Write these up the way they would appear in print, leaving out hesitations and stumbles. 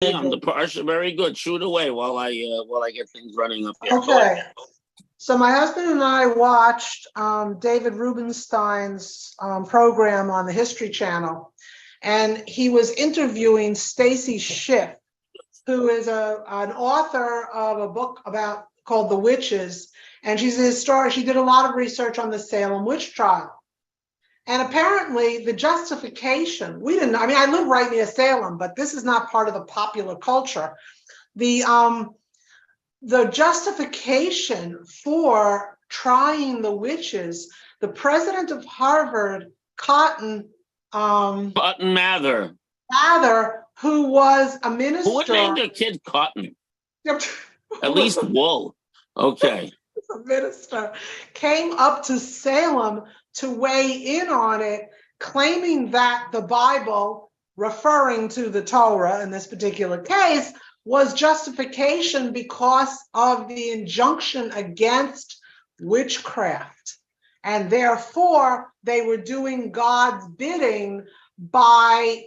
I'm the Parsha. Very good. Shoot away while I get things running up here. Okay. So my husband and I watched David Rubenstein's program on the History Channel, and he was interviewing Stacy Schiff, who is an author of a book called The Witches, and she's a historian. She did a lot of research on the Salem witch trial. And apparently the justification, I live right near Salem, but this is not part of the popular culture. The justification for trying the witches, the president of Harvard, Cotton Mather, who was a minister. Who would name their kid Cotton? At least wool. Okay. A minister came up to Salem to weigh in on it, claiming that the Bible, referring to the Torah in this particular case, was justification because of the injunction against witchcraft. And therefore, they were doing God's bidding by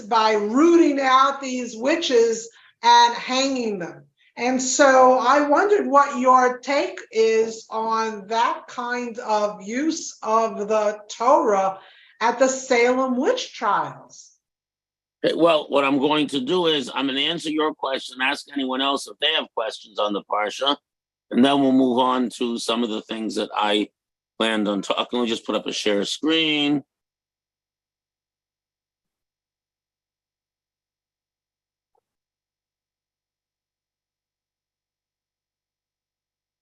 rooting out these witches and hanging them. And so I wondered what your take is on that kind of use of the Torah at the Salem witch trials. Well, what I'm going to do is I'm going to answer your question, ask anyone else if they have questions on the Parsha, and then we'll move on to some of the things that I planned on talking. Let me just put up a share screen.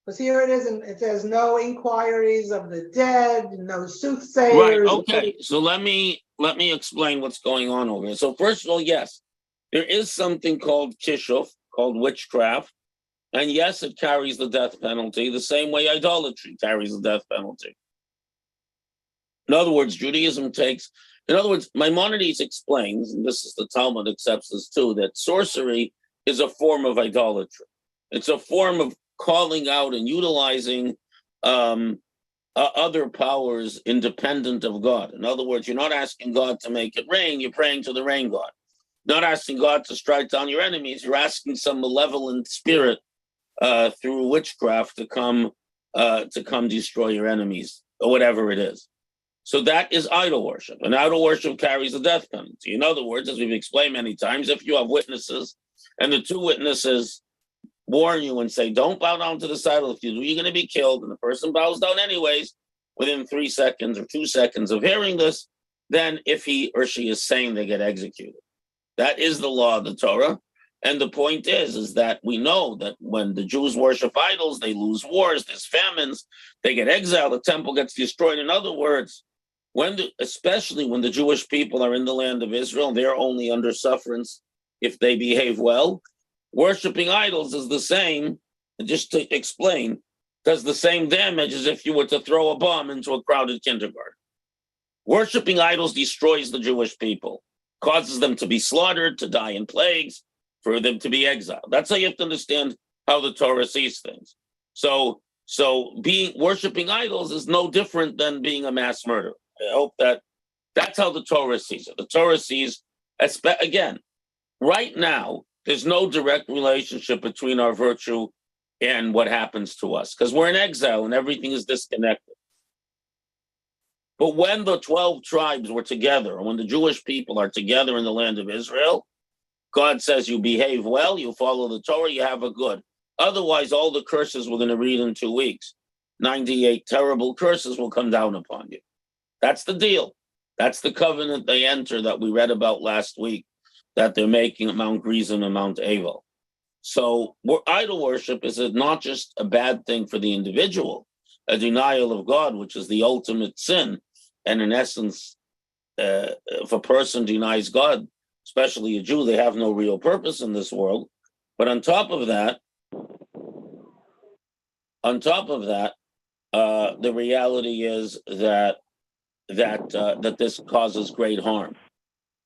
Because here it is, and it says no inquiries of the dead, no soothsayers. Right. Okay. So let me explain what's going on over here. So first of all, yes, there is something called kishuf, called witchcraft, and yes, it carries the death penalty the same way idolatry carries the death penalty. In other words, Judaism takes. In other words, Maimonides explains, and this is the Talmud accepts this too, that sorcery is a form of idolatry. It's a form of calling out and utilizing other powers independent of God. In other words, you're not asking God to make it rain, you're praying to the rain god. Not asking God to strike down your enemies, you're asking some malevolent spirit through witchcraft to come destroy your enemies, or whatever it is. So that is idol worship, and idol worship carries a death penalty. In other words, as we've explained many times, if you have witnesses, and the two witnesses warn you and say, don't bow down to the idol. If you do, you're going to be killed. And the person bows down anyways, within 3 seconds or 2 seconds of hearing this, then if he or she is sane, they get executed. That is the law of the Torah. And the point is that we know that when the Jews worship idols, they lose wars, there's famines, they get exiled, the temple gets destroyed. In other words, especially when the Jewish people are in the land of Israel, they're only under sufferance if they behave well. Worshipping idols is the same, just to explain, does the same damage as if you were to throw a bomb into a crowded kindergarten. Worshipping idols destroys the Jewish people, causes them to be slaughtered, to die in plagues, for them to be exiled. That's how you have to understand how the Torah sees things. So worshipping idols is no different than being a mass murderer. I hope that's how the Torah sees it. The Torah sees, again, right now, there's no direct relationship between our virtue and what happens to us, because we're in exile and everything is disconnected. But when the 12 tribes were together, and when the Jewish people are together in the land of Israel, God says you behave well, you follow the Torah, you have a good. Otherwise, all the curses we're going to read in 2 weeks, 98 terrible curses will come down upon you. That's the deal. That's the covenant they enter that we read about last week, that they're making at Mount Gerizim and Mount Abel. So idol worship is not just a bad thing for the individual, a denial of God, which is the ultimate sin. And in essence, if a person denies God, especially a Jew, they have no real purpose in this world. But on top of that, the reality is that this causes great harm.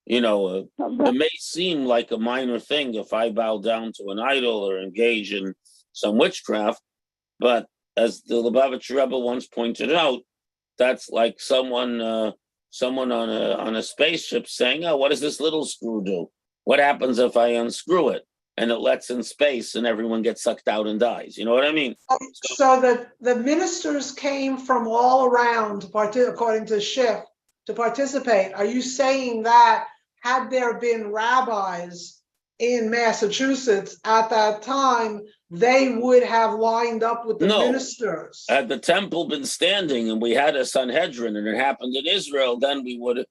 It may seem like a minor thing if I bow down to an idol or engage in some witchcraft, but as the Lubavitcher Rebbe once pointed out, that's like someone on a spaceship saying, "Oh, what does this little screw do? What happens if I unscrew it and it lets in space and everyone gets sucked out and dies? You know what I mean? So the ministers came from all around, according to Schiff, to participate. Are you saying that had there been rabbis in Massachusetts at that time, they would have lined up with the ministers? Had the temple been standing and we had a Sanhedrin and it happened in Israel, then we would have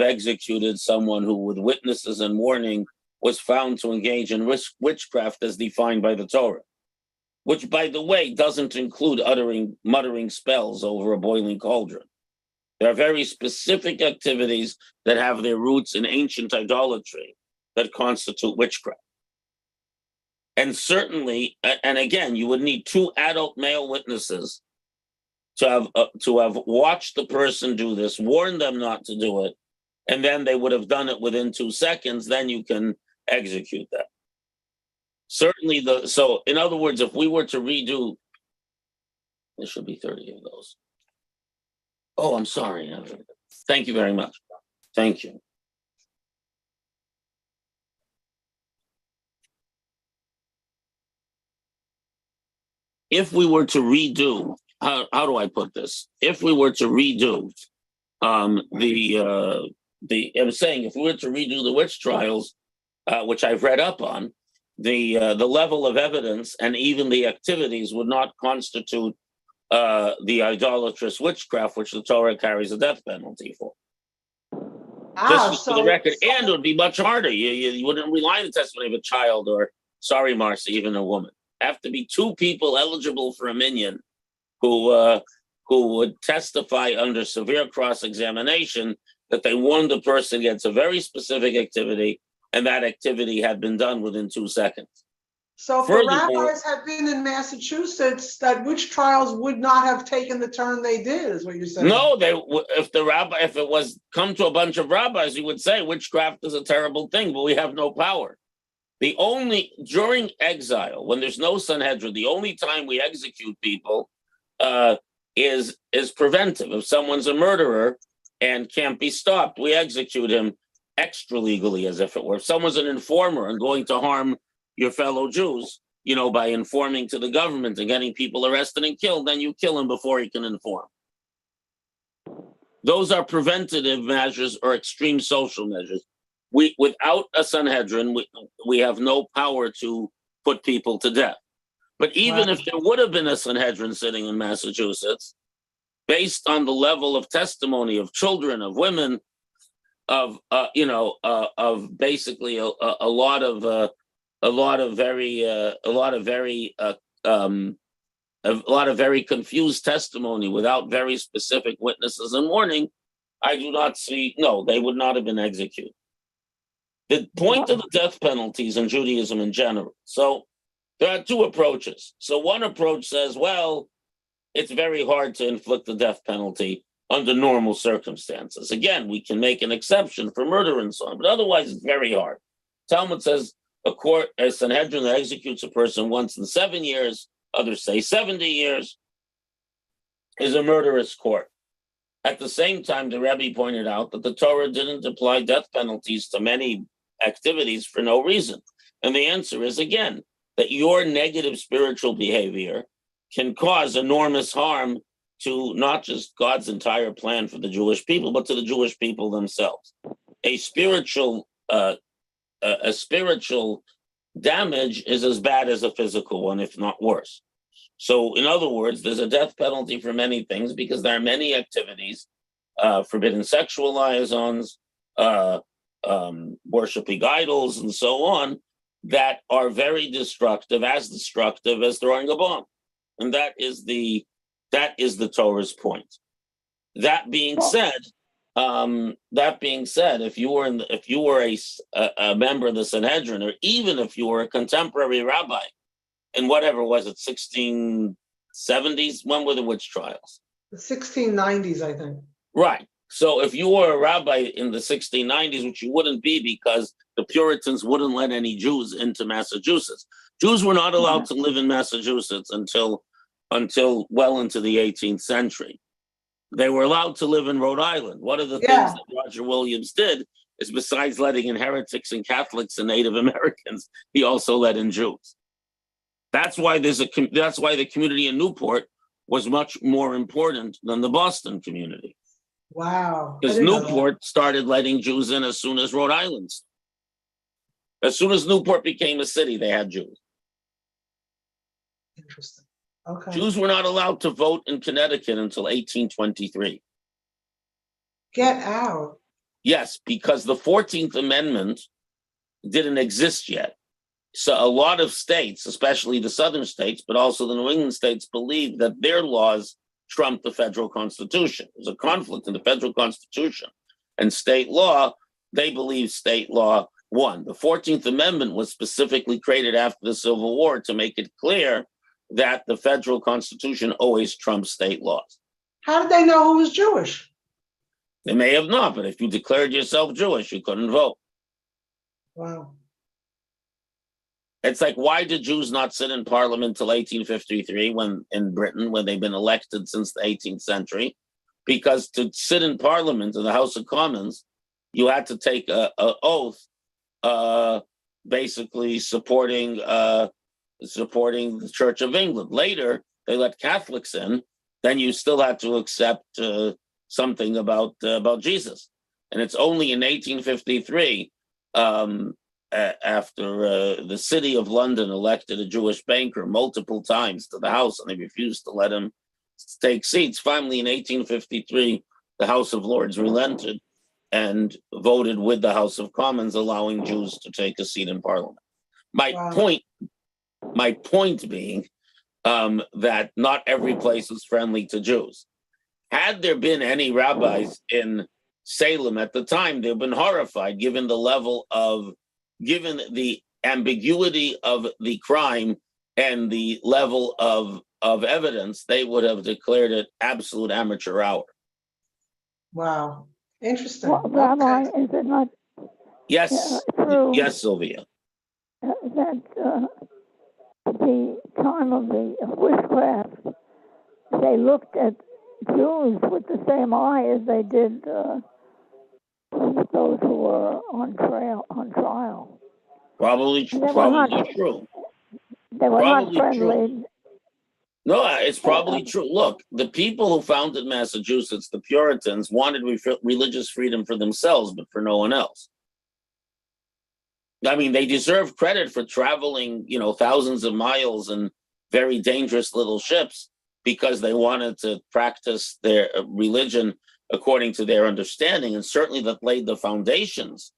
executed someone who, with witnesses and warning, was found to engage in witchcraft as defined by the Torah, which, by the way, doesn't include muttering spells over a boiling cauldron. There are very specific activities that have their roots in ancient idolatry that constitute witchcraft. And certainly, and again, you would need 2 adult male witnesses to have watched the person do this, warned them not to do it, and then they would have done it within 2 seconds. Then you can execute that. Certainly, so in other words, if we were to redo, there should be 30 of those. Oh, I'm sorry. Thank you very much. Thank you. If we were to redo, how do I put this? If we were to redo I'm saying if we were to redo the witch trials, which I've read up on, the level of evidence and even the activities would not constitute the idolatrous witchcraft, which the Torah carries a death penalty for. Just for the record, and it would be much harder. You wouldn't rely on the testimony of a child or, sorry, Marcy, even a woman. Have to be 2 people eligible for a minyan who would testify under severe cross-examination that they warned the person against a very specific activity, and that activity had been done within 2 seconds. So if the rabbis had been in Massachusetts, that witch trials would not have taken the turn they did, is what you're saying? No, if it was come to a bunch of rabbis, you would say witchcraft is a terrible thing, but we have no power. During exile, when there's no Sanhedrin, the only time we execute people is preventive. If someone's a murderer and can't be stopped, we execute him extra legally, as if it were. If someone's an informer and going to harm your fellow Jews, by informing to the government and getting people arrested and killed, then you kill him before he can inform. Those are preventative measures or extreme social measures. Without a Sanhedrin, we have no power to put people to death. But even if there would have been a Sanhedrin sitting in Massachusetts, based on the level of testimony of children, of women, of basically a lot of very confused testimony without very specific witnesses and warning, I do not see. No, they would not have been executed. The point of the death penalties in Judaism in general. So there are 2 approaches. So one approach says, well, it's very hard to inflict the death penalty under normal circumstances. Again, we can make an exception for murder and so on, but otherwise it's very hard. Talmud says a Sanhedrin that executes a person once in 7 years, others say 70 years, is a murderous court. At the same time, the Rebbe pointed out that the Torah didn't apply death penalties to many activities for no reason. And the answer is, again, that your negative spiritual behavior can cause enormous harm to not just God's entire plan for the Jewish people, but to the Jewish people themselves. A spiritual damage is as bad as a physical one, if not worse. So, in other words, there's a death penalty for many things because there are many activities, forbidden sexual liaisons, worshiping idols, and so on, that are very destructive as throwing a bomb. And that is the Torah's point. That being said, if you were a member of the Sanhedrin, or even if you were a contemporary rabbi in whatever was it, 1670s, when were the witch trials? The 1690s, I think. Right. So if you were a rabbi in the 1690s, which you wouldn't be because the Puritans wouldn't let any Jews into Massachusetts. Jews were not allowed to live in Massachusetts until well into the 18th century. They were allowed to live in Rhode Island. One of the things that Roger Williams did is besides letting in heretics and Catholics and Native Americans, he also let in Jews. That's why that's why the community in Newport was much more important than the Boston community. Wow. Because Newport started letting Jews in as soon as Rhode Island. As soon as Newport became a city, they had Jews. Interesting. Okay. Jews were not allowed to vote in Connecticut until 1823. Get out. Yes, because the 14th Amendment didn't exist yet. So a lot of states, especially the southern states, but also the New England states, believed that their laws trumped the federal constitution. There's a conflict in the federal constitution and state law. They believe state law won. The 14th Amendment was specifically created after the Civil War to make it clear that the federal constitution always trumps state laws. How did they know who was Jewish? They may have not, but if you declared yourself Jewish, you couldn't vote. Wow. It's like, why did Jews not sit in parliament till 1853 when in Britain, when they've been elected since the 18th century? Because to sit in parliament in the House of Commons, you had to take an oath, basically supporting the Church of England. Later, they let Catholics in. Then you still had to accept something about Jesus. And it's only in 1853, after the city of London elected a Jewish banker multiple times to the House, and they refused to let him take seats. Finally, in 1853, the House of Lords relented and voted with the House of Commons, allowing Jews to take a seat in Parliament. My point being that not every place is friendly to Jews. Had there been any rabbis in Salem at the time, they've been horrified given the ambiguity of the crime and the level of evidence. They would have declared it absolute amateur hour. Wow. Interesting. Well, Rabbi, is it not? Yes, true yes, Sylvia. That at the time of the witchcraft, they looked at Jews with the same eye as they did those who were on trial. Probably true. They were not friendly. True. No, it's probably true. Look, the people who founded Massachusetts, the Puritans, wanted religious freedom for themselves, but for no one else. I mean, they deserve credit for traveling, thousands of miles in very dangerous little ships because they wanted to practice their religion according to their understanding, and certainly that laid the foundations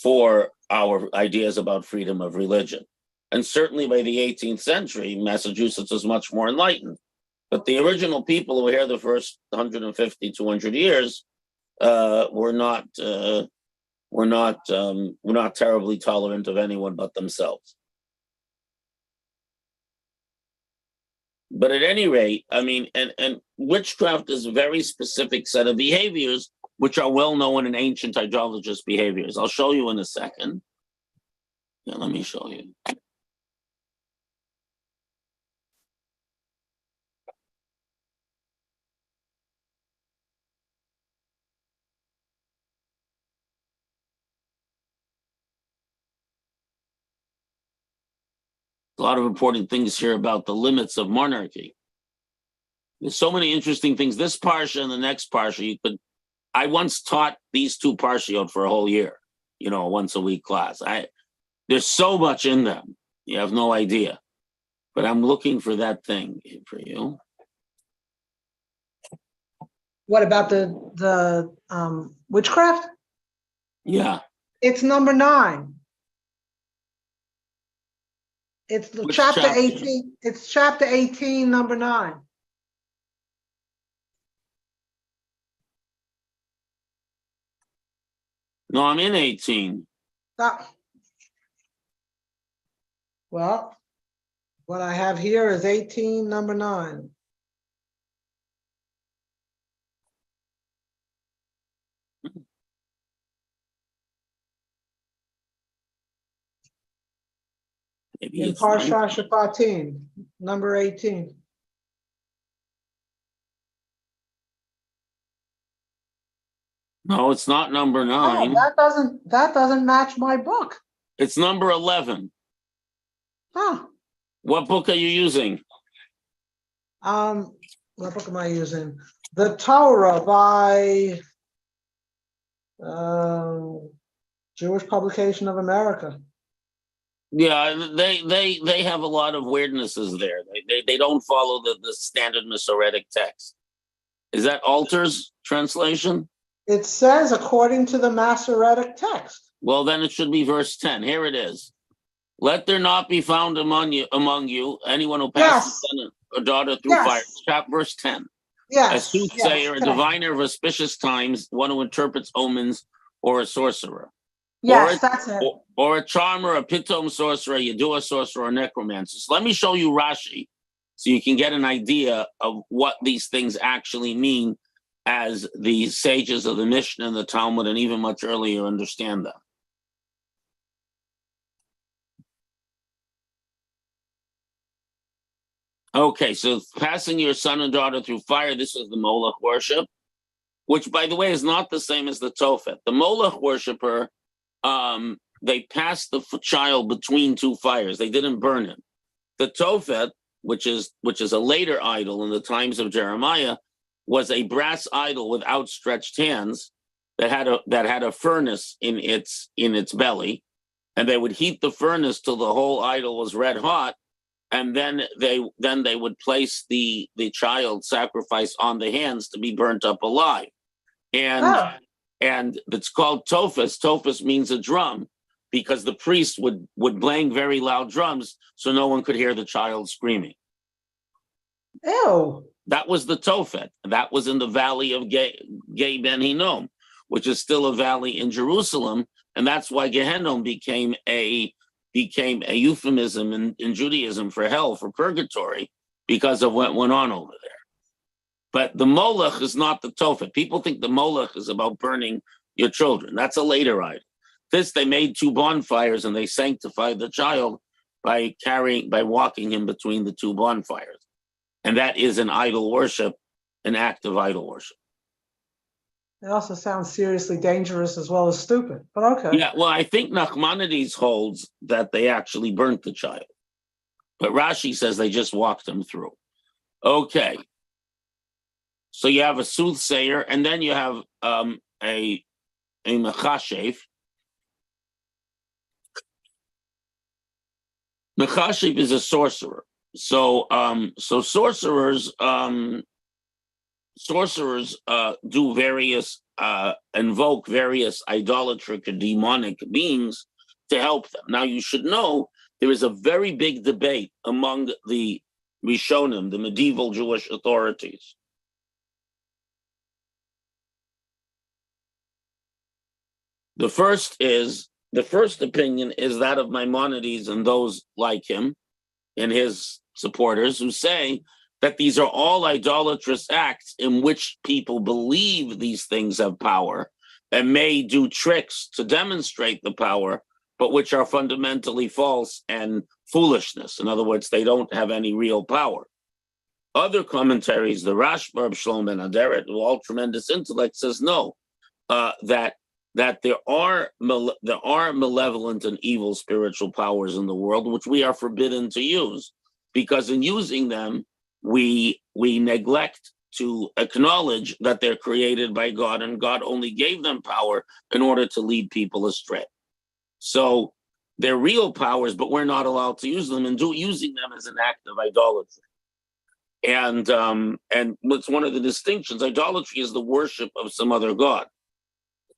for our ideas about freedom of religion. And certainly by the 18th century, Massachusetts was much more enlightened. But the original people who were here the first 150, 200 years were not terribly tolerant of anyone but themselves. But at any rate, I mean, and witchcraft is a very specific set of behaviors which are well known in ancient idolatrous behaviors. I'll show you in a second. Yeah, let me show you. A lot of important things here about the limits of monarchy. There's so many interesting things. This parsha and the next parsha, I once taught these two parshiot for a whole year, once a week class. There's so much in them. You have no idea. But I'm looking for that thing for you. What about the witchcraft? Yeah. It's number 9. It's the chapter 18. It's chapter 18, number 9. No, I'm in 18. Well, what I have here is 18, number 9. Maybe in it's Parsha Shoftim, number 18. No, it's not number Oh, 9. that doesn't match my book. It's number 11. Huh. What book are you using? What book am I using? The Torah by Jewish Publication of America. Yeah, they have a lot of weirdnesses there. They don't follow the standard Masoretic text. Is that Alter's translation? It says according to the Masoretic text. Well, then it should be verse 10. Here it is. Let there not be found among you anyone who passes son or daughter through fire. Verse 10. A soothsayer, a diviner of auspicious times, one who interprets omens, or a sorcerer. Yes, that's it. Or a charmer, a pitom sorcerer, a yadua sorcerer, or necromancer. So let me show you Rashi so you can get an idea of what these things actually mean as the sages of the Mishnah and the Talmud and even much earlier understand them. Okay, so passing your son and daughter through fire, this is the Moloch worship, which, by the way, is not the same as the Tophet. The Moloch worshiper, they passed the child between two fires. They didn't burn him. The Tophet, which is a later idol in the times of Jeremiah, was a brass idol with outstretched hands that had a furnace in its belly, and they would heat the furnace till the whole idol was red hot. And then they would place the child sacrifice on the hands to be burnt up alive, and it's called tophus. Tophus means a drum, because the priest would bang very loud drums so no one could hear the child screaming. Ew. That was the Tophet. That was in the valley of Gei Ben Hinnom, which is still a valley in Jerusalem, and that's why Gehennom became a euphemism in Judaism for hell, for purgatory, because of what went on over there. But the Moloch is not the Tophet. People think the Moloch is about burning your children. That's a later idol. This, they made 2 bonfires and they sanctified the child by walking him between the 2 bonfires. And that is an idol worship, an act of idol worship. It also sounds seriously dangerous as well as stupid, but okay. Yeah, well, I think Nachmanides holds that they actually burnt the child. But Rashi says they just walked him through. Okay. So you have a soothsayer, and then you have a mechashev. Mechashev is a sorcerer. So sorcerers do various invoke various idolatric or demonic beings to help them. Now you should know there is a very big debate among the Rishonim, the medieval Jewish authorities. The first opinion is that of Maimonides and those like him and his supporters, who say that these are all idolatrous acts in which people believe these things have power and may do tricks to demonstrate the power, but which are fundamentally false and foolishness. In other words, they don't have any real power. Other commentaries, the Rashba of Shlomo ben Aderet, who all tremendous intellect, says no, that there are malevolent and evil spiritual powers in the world which we are forbidden to use, because in using them, we neglect to acknowledge that they're created by God, and God only gave them power in order to lead people astray. So they're real powers, but we're not allowed to use them, and using them as an act of idolatry. And what's one of the distinctions? Idolatry is the worship of some other god.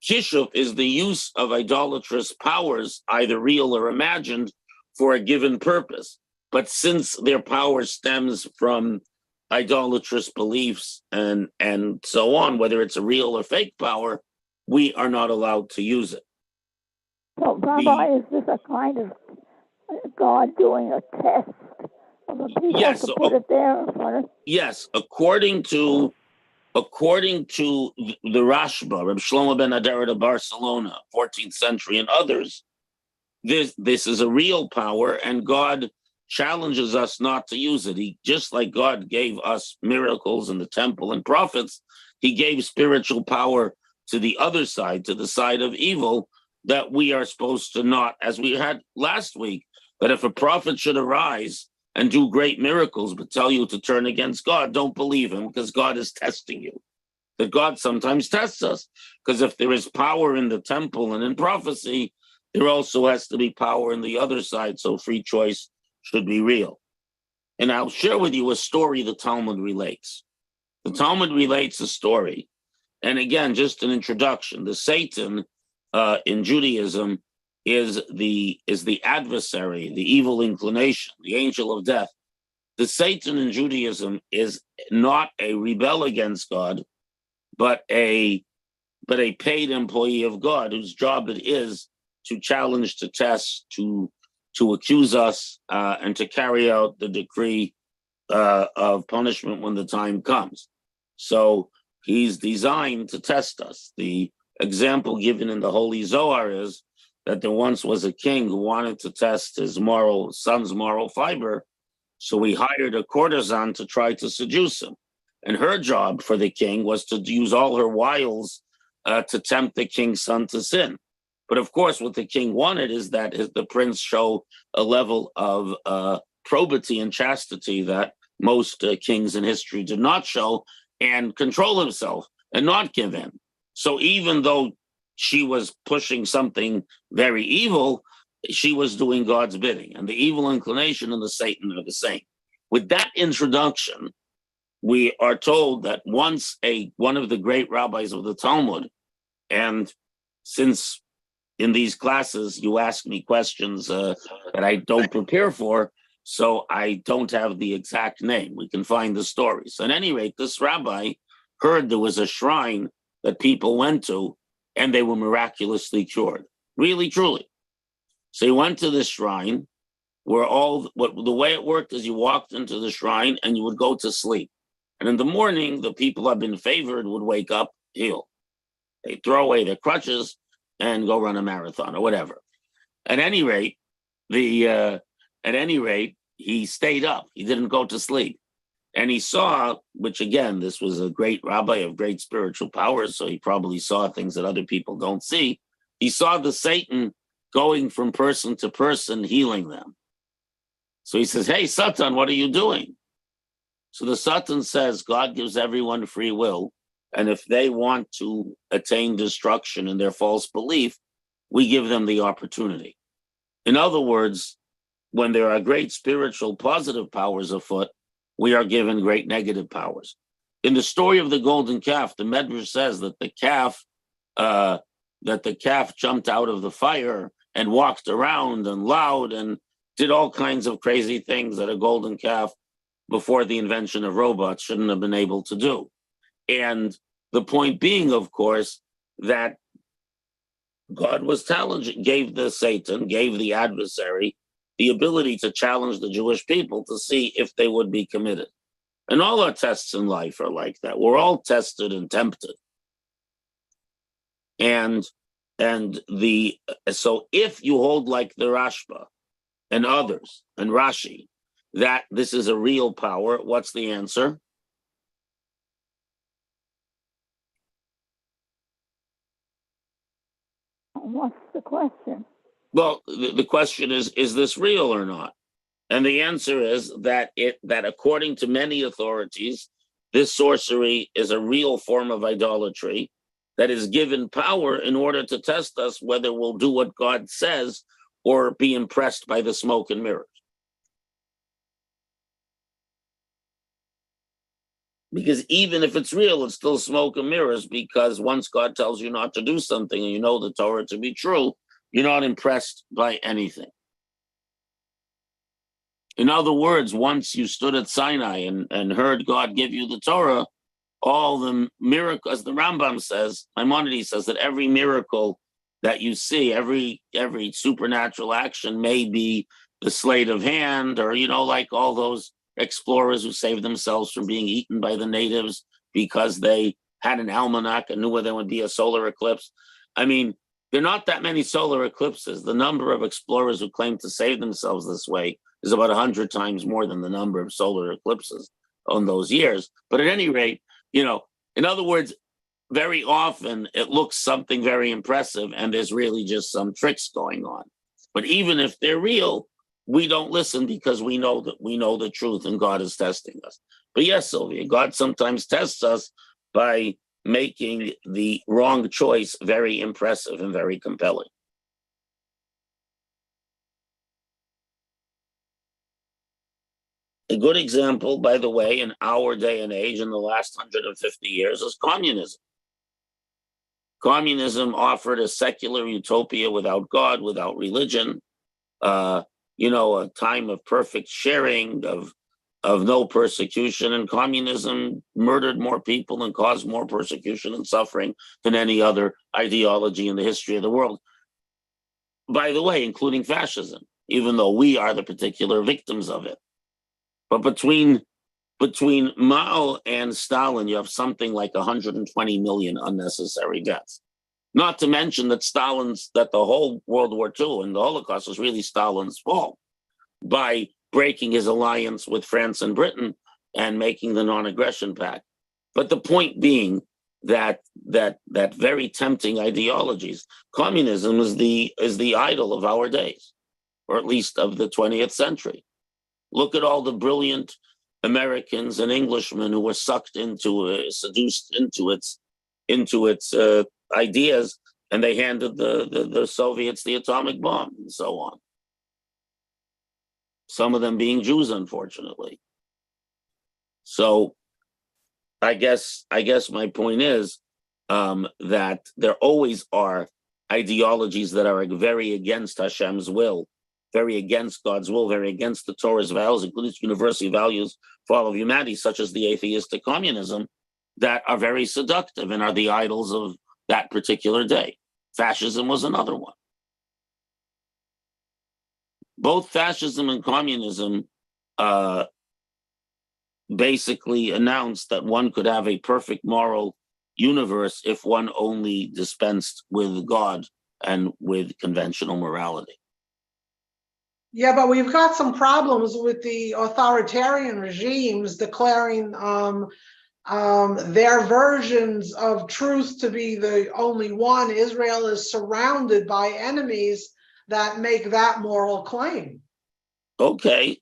Kishuf is the use of idolatrous powers, either real or imagined, for a given purpose. But since their power stems from idolatrous beliefs and so on, whether it's a real or fake power, we are not allowed to use it. So, Rabbi, is this a kind of God doing a test of the people to put it there in front of? Yes, according to the Rashba, Reb Shlomo ben Aderet of Barcelona, 14th century, and others, this is a real power, and God challenges us not to use it. He, just like God gave us miracles in the temple and prophets, he gave spiritual power to the other side, to the side of evil, that we are supposed to not, as we had last week, that if a prophet should arise and do great miracles but tell you to turn against God, don't believe him, because God is testing you. That God sometimes tests us, because if there is power in the temple and in prophecy, there also has to be power in the other side, so free choice should be real. And I'll share with you a story the Talmud relates. The Talmud relates a story, and again, just an introduction. The Satan in Judaism is the adversary, the evil inclination, the angel of death. The Satan in Judaism is not a rebel against God, but a paid employee of God, whose job it is to challenge, to test, to accuse us, and to carry out the decree of punishment when the time comes. So he's designed to test us. The example given in the Holy Zohar is that there once was a king who wanted to test his son's moral fiber, so he hired a courtesan to try to seduce him. And her job for the king was to use all her wiles to tempt the king's son to sin. But of course, what the king wanted is that the prince show a level of probity and chastity that most kings in history did not show, and control himself and not give in. So even though she was pushing something very evil, she was doing God's bidding, and the evil inclination and the Satan are the same. With that introduction, we are told that once one of the great rabbis of the Talmud, and since in these classes you ask me questions that I don't prepare for, so I don't have the exact name. We can find the stories. At any rate, this rabbi heard there was a shrine that people went to, and they were miraculously cured, really, truly. So he went to this shrine where the way it worked is you walked into the shrine and you would go to sleep. And in the morning, the people who have been favored would wake up healed. They throw away their crutches and go run a marathon or whatever. At any rate, he stayed up. He didn't go to sleep. And he saw, which again, this was a great rabbi of great spiritual powers, so he probably saw things that other people don't see. He saw the Satan going from person to person, healing them. So he says, "Hey, Satan, what are you doing?" So the Satan says, God gives everyone free will, and if they want to attain destruction in their false belief, we give them the opportunity. In other words, when there are great spiritual positive powers afoot, we are given great negative powers. In the story of the golden calf, the Medrash says that the calf jumped out of the fire and walked around and loud and did all kinds of crazy things that a golden calf, before the invention of robots, shouldn't have been able to do. And the point being, of course, that God was challenging, gave the adversary the ability to challenge the Jewish people to see if they would be committed. And all our tests in life are like that. We're all tested and tempted. So if you hold like the Rashba and others and Rashi, that this is a real power, what's the answer? What's the question? Well, the question is this real or not? And the answer is that according to many authorities, this sorcery is a real form of idolatry that is given power in order to test us whether we'll do what God says or be impressed by the smoke and mirrors. Because even if it's real, it's still smoke and mirrors, because once God tells you not to do something and you know the Torah to be true, you're not impressed by anything. In other words, once you stood at Sinai and heard God give you the Torah, all the miracles, as the Rambam says, Maimonides says that every miracle that you see, every supernatural action may be the sleight of hand, or, like all those explorers who saved themselves from being eaten by the natives because they had an almanac and knew where there would be a solar eclipse. I mean, there are not that many solar eclipses. The number of explorers who claim to save themselves this way is about 100 times more than the number of solar eclipses on those years. But at any rate, in other words, very often it looks something very impressive and there's really just some tricks going on. But even if they're real, we don't listen because we know the truth and God is testing us. But yes, Sylvia, God sometimes tests us by making the wrong choice very impressive and very compelling. A good example, by the way, in our day and age in the last 150 years is communism. Communism offered a secular utopia without God, without religion, a time of perfect sharing, of no persecution. And communism murdered more people and caused more persecution and suffering than any other ideology in the history of the world. By the way, including fascism, even though we are the particular victims of it. But between Mao and Stalin, you have something like 120 million unnecessary deaths. Not to mention that the whole World War II and the Holocaust was really Stalin's fault by breaking his alliance with France and Britain and making the non-aggression pact. But the point being that very tempting ideologies, communism is the idol of our days, or at least of the 20th century. Look at all the brilliant Americans and Englishmen who were seduced into its ideas, and they handed the Soviets the atomic bomb and so on. Some of them being Jews, unfortunately. So I guess my point is that there always are ideologies that are very against Hashem's will, very against God's will, very against the Torah's values, including its universal values for all of humanity, such as the atheistic communism, that are very seductive and are the idols of that particular day. Fascism was another one. Both fascism and communism basically announced that one could have a perfect moral universe if one only dispensed with God and with conventional morality. Yeah, but we've got some problems with the authoritarian regimes declaring their versions of truth to be the only one. Israel is surrounded by enemies that make that moral claim. Okay,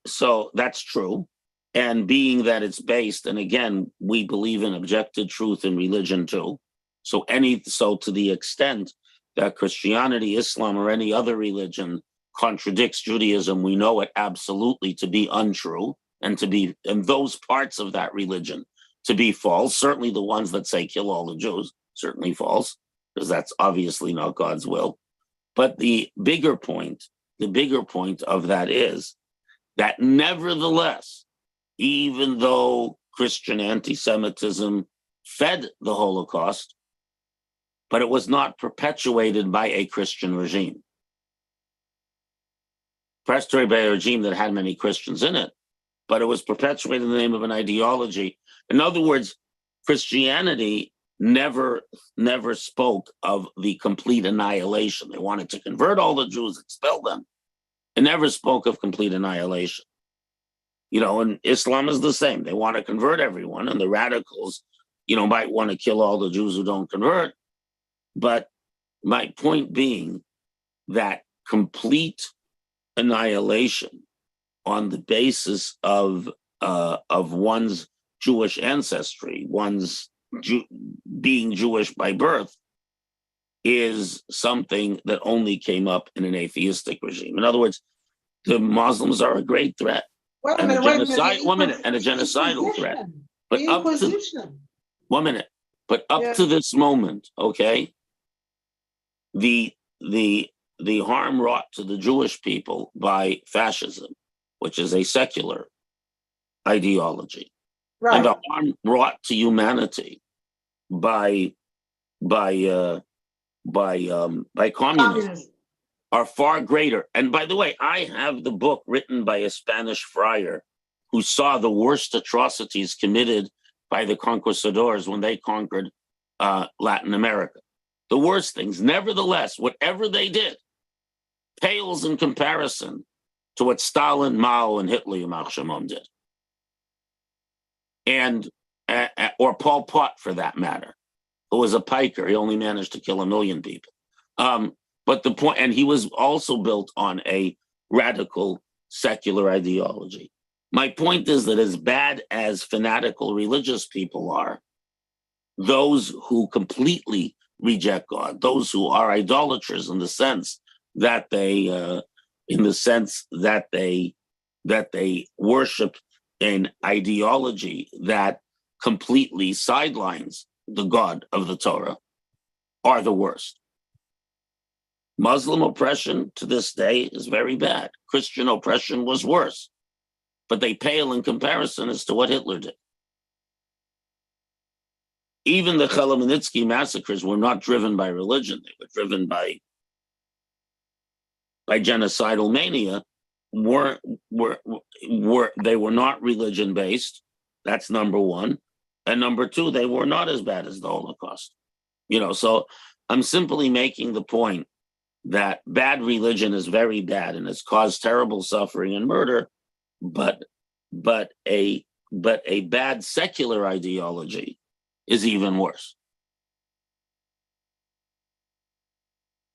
so that's true. And being that it's based, and again, we believe in objective truth in religion too. So to the extent that Christianity, Islam, or any other religion contradicts Judaism, we know it absolutely to be untrue, and those parts of that religion to be false. Certainly the ones that say kill all the Jews, certainly false, because that's obviously not God's will. But the bigger point of that is that nevertheless, even though Christian anti-Semitism fed the Holocaust, but it was not perpetuated by a Christian regime. Perpetuated by a regime that had many Christians in it, but it was perpetuated in the name of an ideology. In other words, Christianity never spoke of the complete annihilation. They wanted to convert all the Jews, expel them. It never spoke of complete annihilation. And Islam is the same. They want to convert everyone, and the radicals, might want to kill all the Jews who don't convert. But my point being that complete annihilation on the basis of one's Jewish ancestry, one's being Jewish by birth, is something that only came up in an atheistic regime. In other words, the Muslims are a great threat. And a genocidal threat. But up to this moment, okay, the harm wrought to the Jewish people by fascism, which is a secular ideology, right, and the harm wrought to humanity by communism are far greater. And by the way, I have the book written by a Spanish friar who saw the worst atrocities committed by the conquistadors when they conquered Latin America. The worst things. Nevertheless, whatever they did pales in comparison to what Stalin, Mao, and Hitler, Yamach Shimon, did. And or Pol Pot, for that matter. who was a piker. He only managed to kill 1 million people. But the point, and he was also built on a radical secular ideology. My point is that as bad as fanatical religious people are, those who completely reject God, those who are idolaters in the sense that they worship an ideology that completely sidelines the God of the Torah, are the worst. Muslim oppression to this day is very bad. Christian oppression was worse, but they pale in comparison as to what Hitler did. Even the Chmielnicki massacres were not driven by religion. They were driven by genocidal mania. They were not religion based. That's number one. And number two, they were not as bad as the Holocaust. So I'm simply making the point that bad religion is very bad and has caused terrible suffering and murder, but a bad secular ideology is even worse.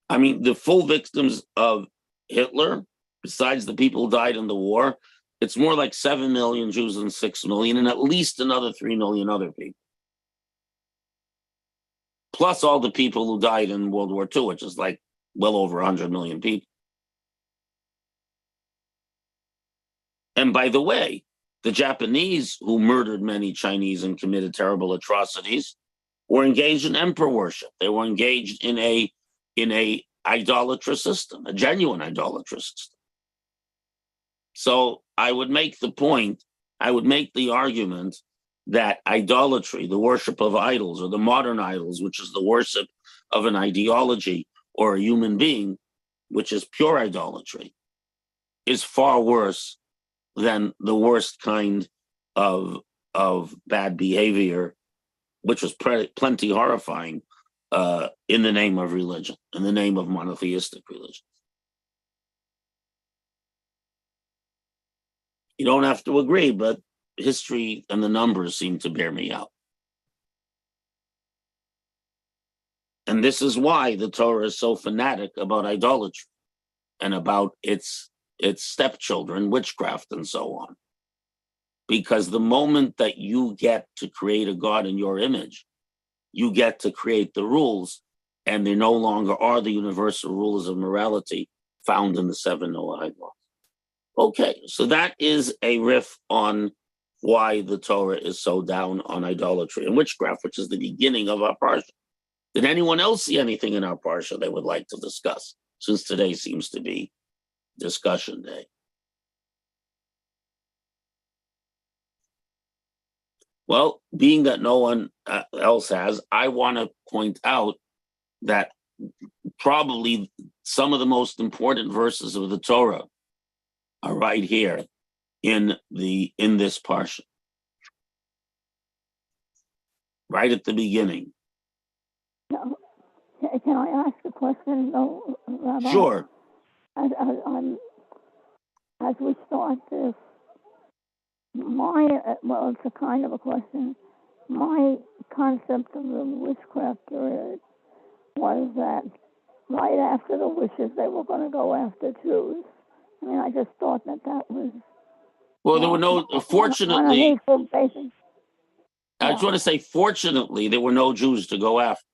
I mean, the full victims of Hitler, besides the people who died in the war, it's more like 7 million Jews and 6 million, and at least another 3 million other people. Plus all the people who died in World War II, which is like well over 100 million people. And by the way, the Japanese, who murdered many Chinese and committed terrible atrocities, were engaged in emperor worship. They were engaged in a idolatrous system, a genuine idolatrous system. So I would make the argument that idolatry, the worship of idols, or the modern idols, which is the worship of an ideology or a human being, which is pure idolatry, is far worse than the worst kind of bad behavior, which was plenty horrifying in the name of religion, in the name of monotheistic religion. You don't have to agree, but history and the numbers seem to bear me out. And this is why the Torah is so fanatic about idolatry and about its stepchildren, witchcraft, and so on. Because the moment that you get to create a God in your image, you get to create the rules, and there no longer are the universal rules of morality found in the 7 Noahide laws. Okay, so that is a riff on why the Torah is so down on idolatry and witchcraft, which is the beginning of our parsha. Did anyone else see anything in our parsha they would like to discuss, since today seems to be discussion day? Well, being that no one else has, I want to point out that probably some of the most important verses of the Torah are right here in this parsha, right at the beginning. Now, can I ask a question, though, Rabbi? Sure. As we start this, it's a kind of a question. My concept of the witchcraft period was that right after the wishes, they were going to go after Jews. I mean, I just thought that was... Well, there were no, fortunately... I just want to say, fortunately, there were no Jews to go after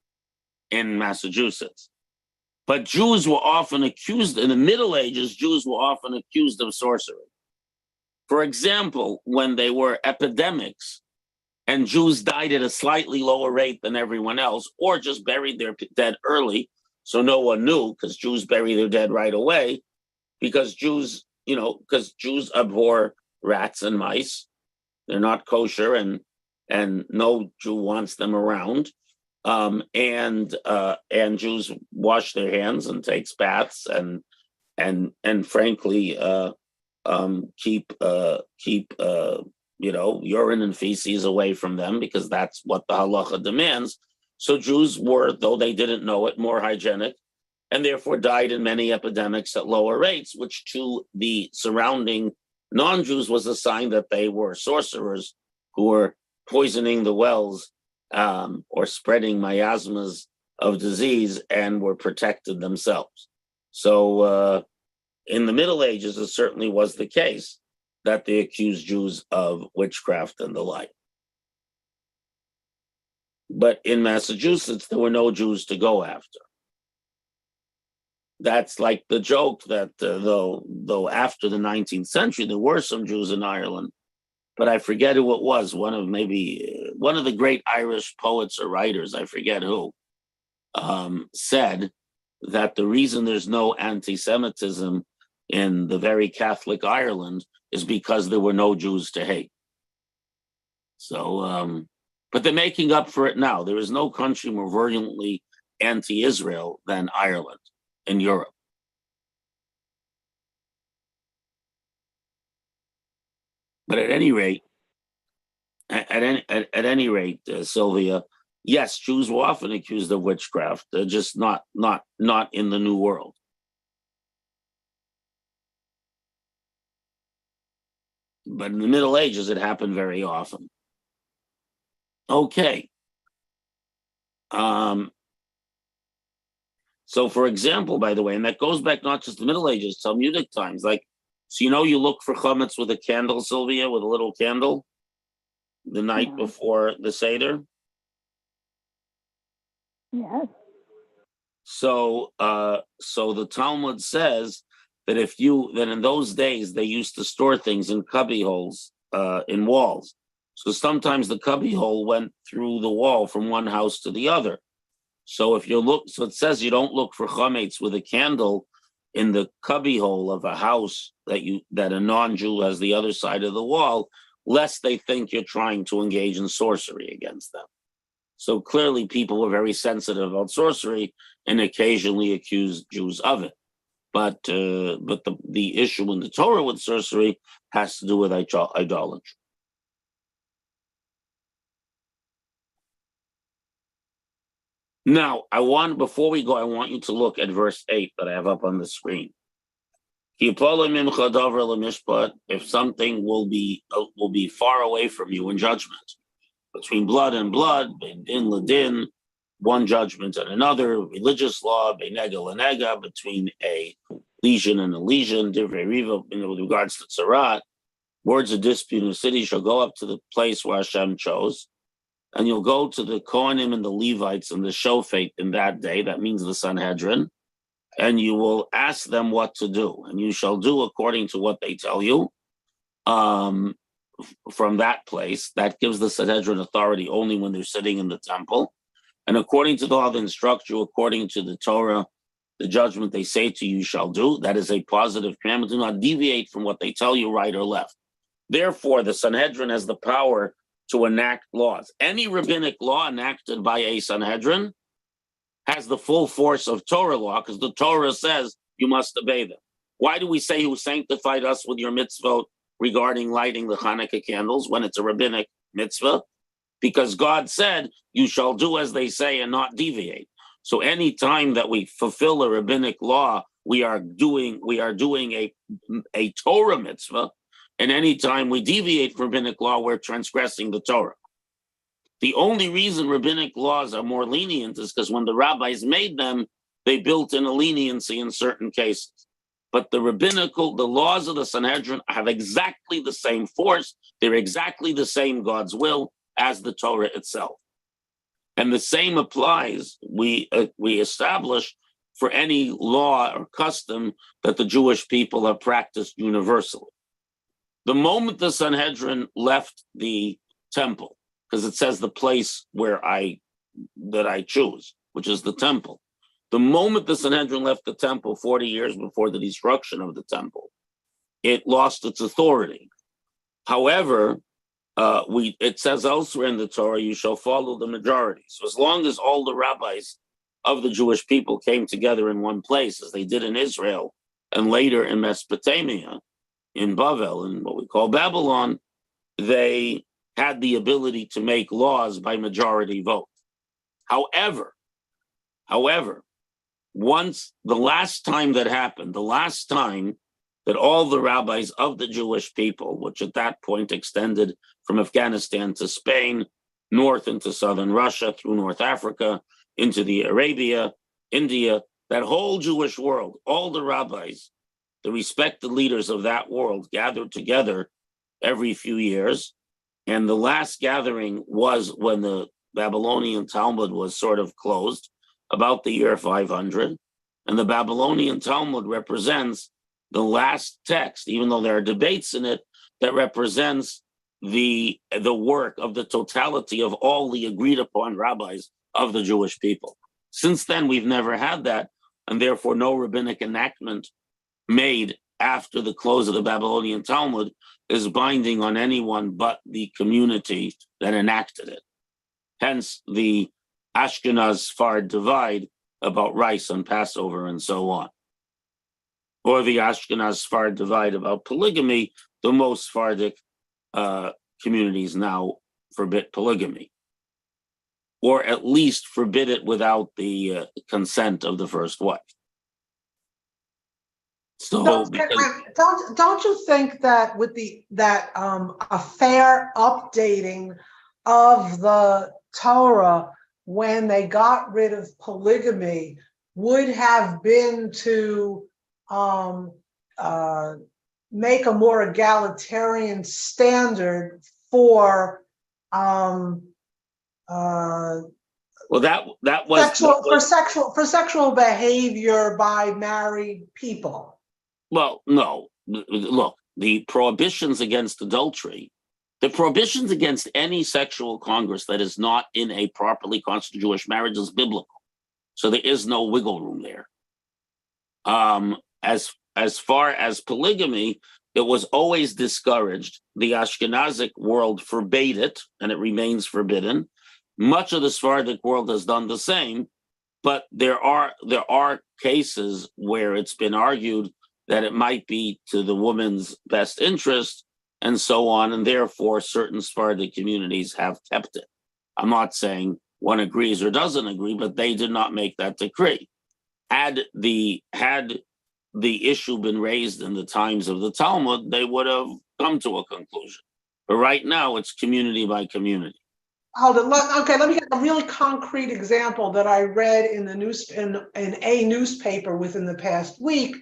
in Massachusetts. But Jews were often accused, in the Middle Ages, Jews were often accused of sorcery. For example, when they were epidemics and Jews died at a slightly lower rate than everyone else, or just buried their dead early, so no one knew, because Jews bury their dead right away, because Jews abhor rats and mice. They're not kosher, and no Jew wants them around. And Jews wash their hands and take baths and frankly keep urine and feces away from them, because that's what the halacha demands. So Jews were, though they didn't know it, more hygienic, and therefore died in many epidemics at lower rates, which to the surrounding non-Jews was a sign that they were sorcerers who were poisoning the wells or spreading miasmas of disease and were protected themselves. So in the Middle Ages, it certainly was the case that they accused Jews of witchcraft and the like. But in Massachusetts, there were no Jews to go after. That's like the joke that though after the 19th century, there were some Jews in Ireland, but I forget who it was, one of the great Irish poets or writers, I forget who, said that the reason there's no anti-Semitism in the very Catholic Ireland is because there were no Jews to hate. So, but they're making up for it now. There is no country more virulently anti-Israel than Ireland in Europe. But at any rate, Sylvia, yes, Jews were often accused of witchcraft, just not in the New World. But in the Middle Ages, it happened very often. Okay. So, for example, by the way, and that goes back not just to the Middle Ages, Talmudic times. Like, so you look for chametz with a candle, Sylvia, with a little candle, the night before the Seder. Yes. So the Talmud says that that in those days they used to store things in cubby holes in walls. So sometimes the cubby hole went through the wall from one house to the other. So so it says you don't look for chametz with a candle in the cubby hole of a house that a non-Jew has the other side of the wall, lest they think you're trying to engage in sorcery against them. So clearly people were very sensitive about sorcery and occasionally accused Jews of it. But the issue in the Torah with sorcery has to do with idolatry. Now, before we go, I want you to look at verse 8 that I have up on the screen. If something will be far away from you in judgment, between blood and blood, din ladin, one judgment and another, religious law, benega lanega, between a lesion and a lesion, divrei riva, with regards to tzarat, words of dispute in the city shall go up to the place where Hashem chose, and you'll go to the Kohanim and the Levites and the Shoftim in that day, that means the Sanhedrin, and you will ask them what to do, and you shall do according to what they tell you. From that place, that gives the Sanhedrin authority only when they're sitting in the temple. And according to the law, they instruct you, according to the Torah, the judgment they say to you shall do. That is a positive commandment. Do not deviate from what they tell you, right or left. Therefore, the Sanhedrin has the power to enact laws. Any rabbinic law enacted by a Sanhedrin has the full force of Torah law, because the Torah says you must obey them. Why do we say who sanctified us with your mitzvot regarding lighting the Hanukkah candles when it's a rabbinic mitzvah? Because God said you shall do as they say and not deviate. So any time that we fulfill a rabbinic law, we are doing a Torah mitzvah, and any time we deviate from rabbinic law, we're transgressing the Torah. The only reason rabbinic laws are more lenient is because when the rabbis made them, they built in a leniency in certain cases. But the laws of the Sanhedrin have exactly the same force. They're exactly the same God's will as the Torah itself. And the same applies, we establish, for any law or custom that the Jewish people have practiced universally. The moment the Sanhedrin left the temple, because it says the place that I choose, which is the temple. The moment the Sanhedrin left the temple 40 years before the destruction of the temple, it lost its authority. However, it says elsewhere in the Torah, you shall follow the majority. So as long as all the rabbis of the Jewish people came together in one place, as they did in Israel, and later in Mesopotamia, in Bavel, in what we call Babylon, they had the ability to make laws by majority vote. However, once the last time that happened, the last time that all the rabbis of the Jewish people, which at that point extended from Afghanistan to Spain north into southern Russia, through North Africa, into the Arabia, India, that whole Jewish world, all the rabbis, the respected leaders of that world gathered together every few years. And the last gathering was when the Babylonian Talmud was sort of closed, about the year 500. And the Babylonian Talmud represents the last text, even though there are debates in it, that represents the work of the totality of all the agreed upon rabbis of the Jewish people. Since then, we've never had that, and therefore no rabbinic enactment made after the close of the Babylonian Talmud is binding on anyone but the community that enacted it. Hence the Ashkenaz-Sfard divide about rice on Passover and so on. Or the Ashkenaz-Sfard divide about polygamy. The most Sephardic communities now forbid polygamy, or at least forbid it without the consent of the first wife. So, don't you think that with a fair updating of the Torah when they got rid of polygamy would have been to make a more egalitarian standard for that was sexual behavior by married people? Well, no. Look, the prohibitions against adultery, the prohibitions against any sexual congress that is not in a properly constituted Jewish marriage is biblical. So there is no wiggle room there. As far as polygamy, it was always discouraged. The Ashkenazic world forbade it, and it remains forbidden. Much of the Sephardic world has done the same, but there are cases where it's been argued that it might be to the woman's best interest and so on, and therefore certain Sephardic communities have kept it. I'm not saying one agrees or doesn't agree, but they did not make that decree. Had the issue been raised in the times of the Talmud, they would have come to a conclusion. But right now, it's community by community. Hold on. Okay, let me get a really concrete example that I read in the in a newspaper within the past week.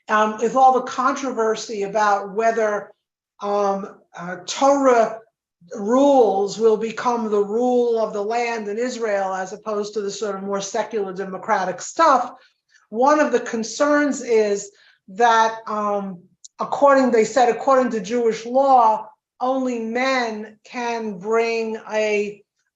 With all the controversy about whether Torah rules will become the rule of the land in Israel as opposed to the sort of more secular democratic stuff, one of the concerns is that according to Jewish law, only men can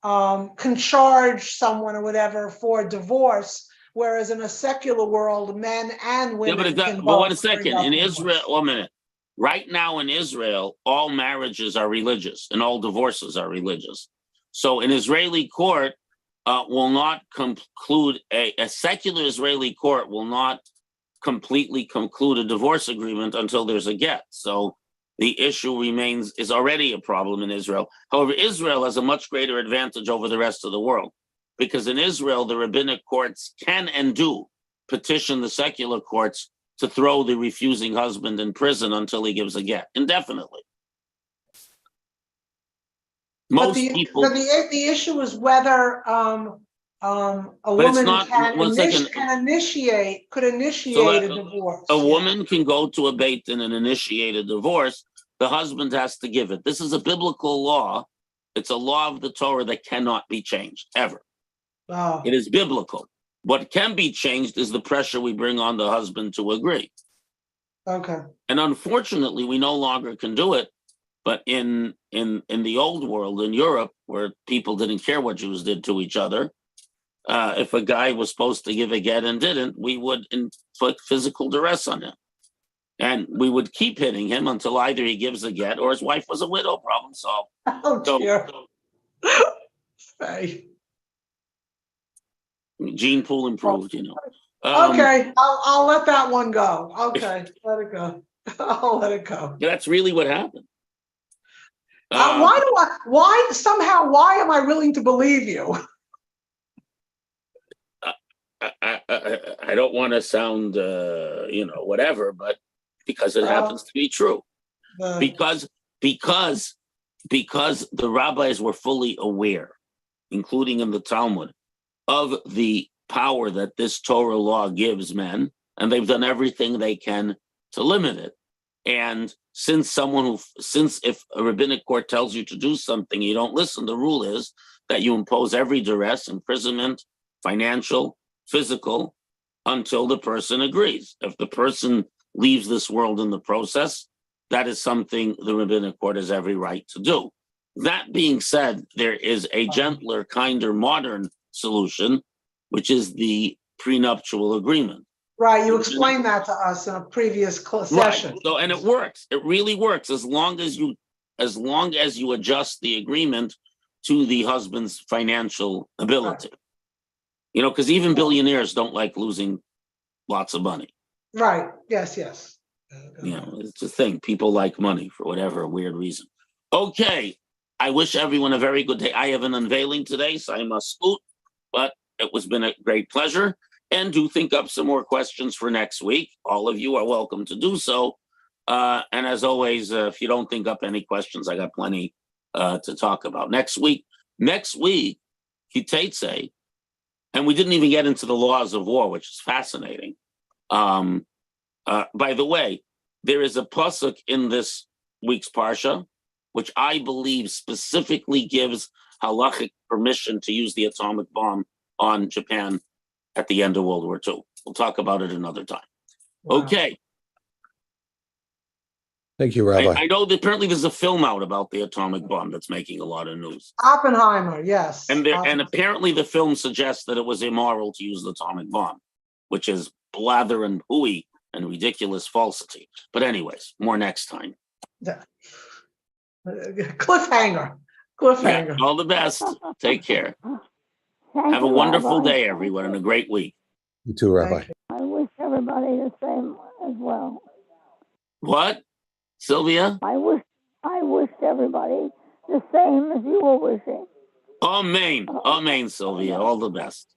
can charge someone or whatever for divorce, whereas in a secular world, men and women can both. But one second, in Israel, 1 minute. Right now in Israel, all marriages are religious and all divorces are religious. So an Israeli court will not conclude, a secular Israeli court will not completely conclude a divorce agreement until there's a get. So the issue is already a problem in Israel. However, Israel has a much greater advantage over the rest of the world, because in Israel, the rabbinic courts can and do petition the secular courts to throw the refusing husband in prison until he gives a get, indefinitely. But the issue is whether a woman could initiate a divorce. A woman can go to a beit din and initiate a divorce. The husband has to give it. This is a biblical law. It's a law of the Torah that cannot be changed, ever. Oh. It is biblical. What can be changed is the pressure we bring on the husband to agree. Okay. And unfortunately, we no longer can do it. But in the old world, in Europe, where people didn't care what Jews did to each other, if a guy was supposed to give a get and didn't, we would inflict physical duress on him. And we would keep hitting him until either he gives a get or his wife was a widow. Problem solved. Oh, dear. Hey. Gene pool improved, you know. Okay, I'll let that one go. Okay, let it go. I'll let it go. That's really what happened. Why am I willing to believe you? I don't want to sound, whatever, but because it happens to be true. Because because the rabbis were fully aware, including in the Talmud, of the power that this Torah law gives men, and they've done everything they can to limit it. And since if a rabbinic court tells you to do something, you don't listen, the rule is that you impose every duress, imprisonment, financial, physical, until the person agrees. If the person leaves this world in the process, that is something the rabbinic court has every right to do. That being said, there is a gentler, kinder, modern solution, which is the prenuptial agreement. Right, you explained that to us in a previous session. Right. So, and it works. It really works as long as you adjust the agreement to the husband's financial ability. Right. You know, because even billionaires don't like losing lots of money. Right. Yes. You know, it's a thing. People like money for whatever weird reason. Okay. I wish everyone a very good day. I have an unveiling today, so I must scoot, but it has been a great pleasure. And do think up some more questions for next week. All of you are welcome to do so. And as always, if you don't think up any questions, I got plenty to talk about. Next week, Kitetse, and we didn't even get into the laws of war, which is fascinating. By the way, there is a pasuk in this week's parsha, which I believe specifically gives halachic permission to use the atomic bomb on Japan at the end of World War II. We'll talk about it another time. Wow. Okay. Thank you, Rabbi. I know that apparently there's a film out about the atomic bomb that's making a lot of news. Oppenheimer, yes. And apparently the film suggests that it was immoral to use the atomic bomb, which is blather and hooey and ridiculous falsity. But anyways, more next time. Cliffhanger. Yeah, all the best. Take care. Have a wonderful day, everyone, and a great week. You too, Rabbi. I wish everybody the same as well. What, Sylvia? I wished everybody the same as you were wishing. Amen. Amen, Sylvia. All the best.